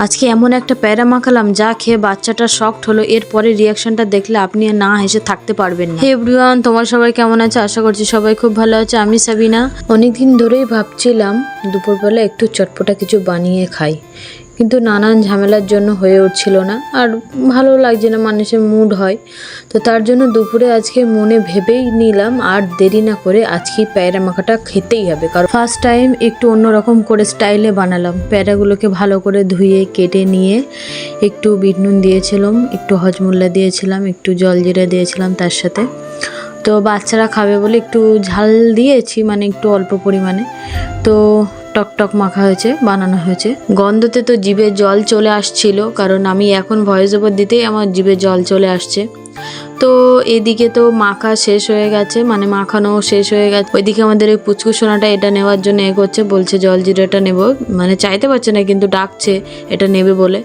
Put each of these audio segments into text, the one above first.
আজকে এমন একটা প্যারা মাখালাম যা খেয়ে বাচ্চাটা শকড হলো। এরপরে রিয়াকশনটা দেখলে আপনি না হেসে থাকতে পারবেন না। হে এভরিওয়ান, তোমার সবাই কেমন আছে? আশা করছি সবাই খুব ভালো আছে। আমি সাবিনা। অনেকদিন ধরেই ভাবছিলাম দুপুরবেলা একটু চটপটা কিছু বানিয়ে খাই, কিন্তু নানান ঝামেলার জন্য হয়ে উঠছিল না, আর ভালো লাগছে না, মানুষের মুড হয়। তো তার জন্য দুপুরে আজকে মনে ভেবেই নিলাম আর দেরি না করে আজকে প্যারা মাখাটা খেতেই হবে। কারণ ফার্স্ট টাইম একটু অন্যরকম করে স্টাইলে বানালাম। প্যারাগুলোকে ভালো করে ধুয়ে কেটে নিয়ে একটু বিট নুন দিয়েছিলাম, একটু হজমুল্লা দিয়েছিলাম, একটু জলজিরা দিয়েছিলাম তার সাথে। তো বাচ্চারা খাবে বলে একটু ঝাল দিয়েছি, মানে একটু অল্প পরিমাণে। তো টকটক মাখা হয়েছে, বানানো হয়েছে। গন্ধতে তো জিভে জল চলে আসছিল, কারণ আমি এখন ভয়েস ওভার দিতেই আমার জিভে জল চলে আসছে। তো এদিকে তো মাখা শেষ হয়ে গেছে, মানে মাখানো শেষ হয়ে গেছে। ওইদিকে আমাদের ওই পুচকু সোনাটা এটা নেওয়ার জন্য করছে, বলছে জলজিরাটা নেব, মানে চাইতে পারছে না কিন্তু ডাকছে এটা নেবে বলে।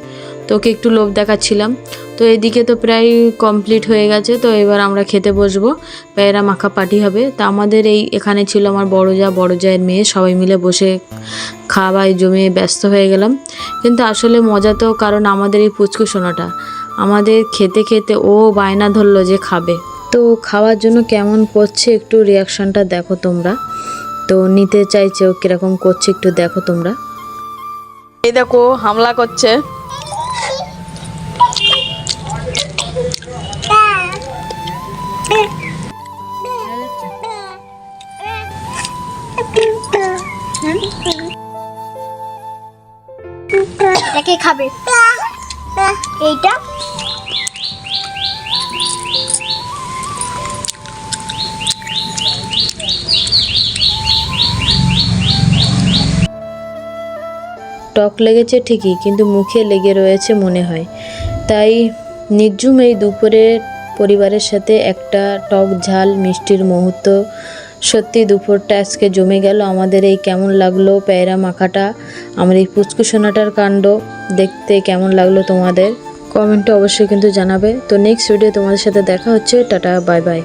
তো ওকে একটু লোভ দেখাচ্ছিলাম। তো এদিকে তো প্রায় কমপ্লিট হয়ে গেছে। তো এবার আমরা খেতে বসবো, প্যারা মাখা পার্টি হবে। তা আমাদের এখানে ছিল আমার বড় জায়ের মেয়ে, সবাই মিলে বসে খাওয়ায় জমে ব্যস্ত হয়ে গেলাম। কিন্তু আসলে মজা তো কারণ আমাদের এই পুচকু সোনাটা আমাদের খেতে খেতে ও বায়না ধরলো যে খাবে। তো খাওয়ার জন্য কেমন করছে একটু রিয়াকশনটা দেখো তোমরা। তো নিতে চাইছে, ও কিরকম করছে একটু দেখো তোমরা। এই দেখো হামলা করছে। একে খাবে এইটা। টক লেগেছে ঠিকই, কিন্তু মুখে লেগে রয়েছে মনে হয়। তাই নির্ঝুম এই দুপুরে পরিবারের সাথে একটা টক ঝাল মিষ্টির মুহূর্ত। সত্যি দুপুরটা আজকে জমে গেল। আমাদের এই কেমন লাগলো প্যারা মাখাটা, আমার এই পুচকু সোনাটার কাণ্ড দেখতে কেমন লাগলো তোমাদের কমেন্টে অবশ্যই কিন্তু জানাবে। তো নেক্সট ভিডিও তোমাদের সাথে দেখা হচ্ছে। Tata, bye bye.